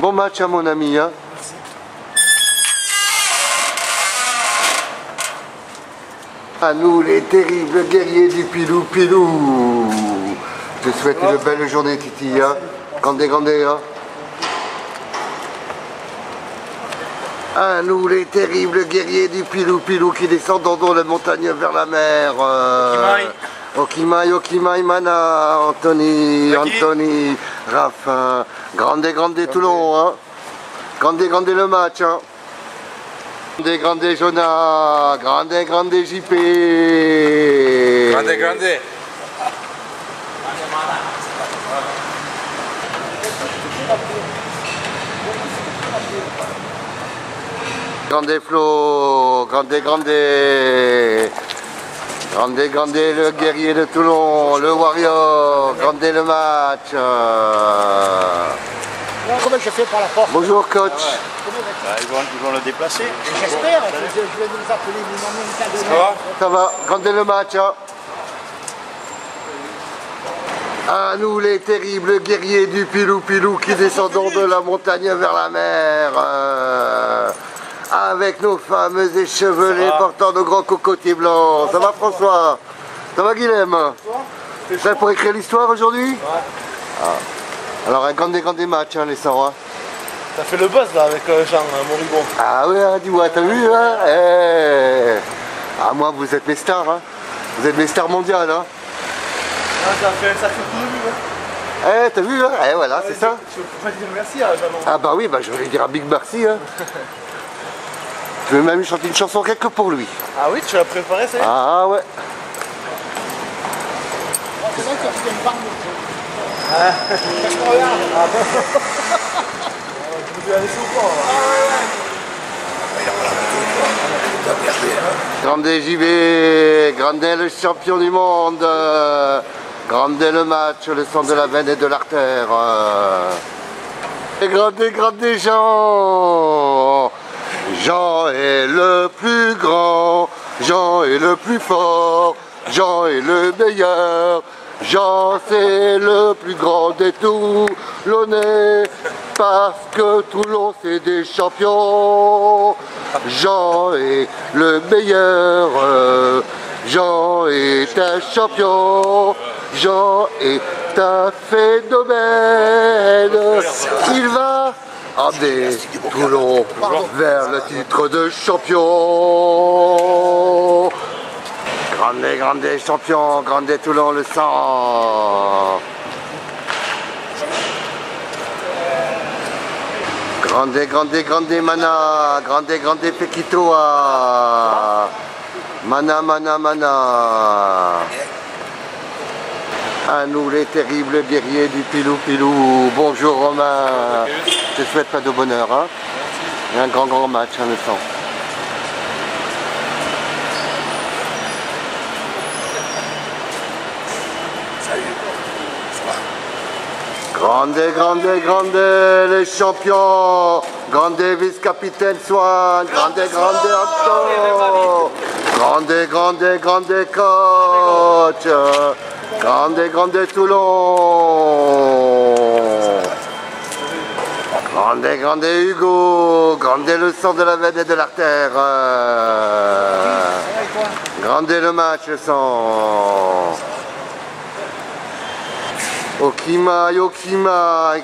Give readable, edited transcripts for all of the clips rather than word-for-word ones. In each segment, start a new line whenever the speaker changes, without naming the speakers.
Bon match à mon ami. Hein. À nous les terribles guerriers du Pilou. Je te souhaite une belle journée Titi. Hein. Grande. Hein. À nous les terribles guerriers du Pilou qui descendons dans la montagne vers la mer. Okimai, Mana, Anthony, Rafa, grande Toulon, hein. Grande le match, hein. Grande Jonah, grande JP.
Grande.
Grande Flo, grande, le guerrier de Toulon, le Warrior, grande le match.
Comment je fais par la porte?
Bonjour coach.
Ils vont le déplacer.
J'espère, je vais nous appeler,
Ça va, grande le match. Hein. À nous les terribles guerriers du Pilou qui descendons de la montagne vers la mer. Avec nos femmes échevelées portant nos grands cocotiers blancs. Ça va François? Ça va Guilhem? Prêt pour écrire l'histoire aujourd'hui?
Ouais.
Ah. Alors un grand match hein, les Sarrois.
T'as fait le buzz là avec Jean Morigon.
Ah oui, hein, dis-moi, t'as vu hein eh. Ah moi vous êtes mes stars, hein. Vous êtes mes stars mondiales. Hein.
Ah, ça fait tout de vue. Hein.
Eh t'as vu hein. Eh voilà, c'est ça.
Tu peux pas dire merci à Jean.
Ah bah oui, bah je vais lui dire un big merci. Hein. Je vais même lui chanter une chanson rien que pour lui.
Ah oui, tu l'as préparé ça?
Ah ouais.
C'est vrai que tu viens de parler.
Qu'est-ce qu'on regarde? Tu veux aller sous quoi?
Grande JB, grande le champion du monde, grande le match, le sang de la veine et de l'artère. Et grande Jean. Jean est le plus grand, Jean est le plus fort, Jean est le meilleur. Jean c'est le plus grand des Toulonnais, parce que Toulon c'est des champions. Jean est le meilleur, Jean est un champion, Jean est un phénomène. Il va amener Toulon vers le titre de champion. Grande champion, grande Toulon le sang. Grande Mana, grande Pekitoa. Mana. À nous les terribles guerriers du Pilou. Bonjour Romain. Je te souhaite pas de bonheur. Hein. Et un grand match, hein, le sang. Grande, les champions, grande vice-capitaine Swan, grande Anto, grande coach, grande Toulon, grande Hugo, grande le sang de la veine et de l'artère, grande le match le sang. Okimai,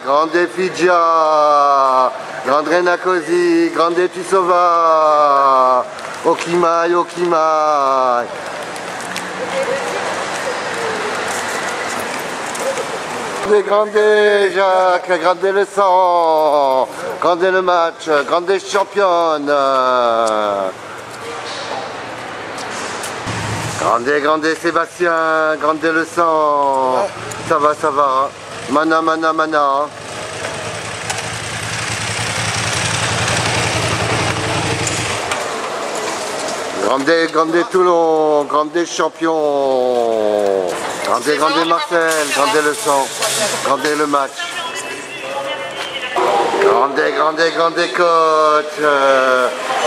grande Fidja, grande Renakosi, grande Tusova, Okimai. Grande Jacques, grande le sang, grande le match, grande championne. Grande Sébastien, grande le sang. Ça va. Mana. Grande Toulon, grande champion. Grande Marcel, grande le sang. Grande le match. Grande coach.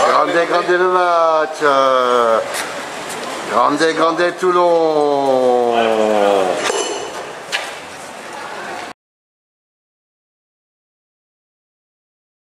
Grande le match. Grande Toulon.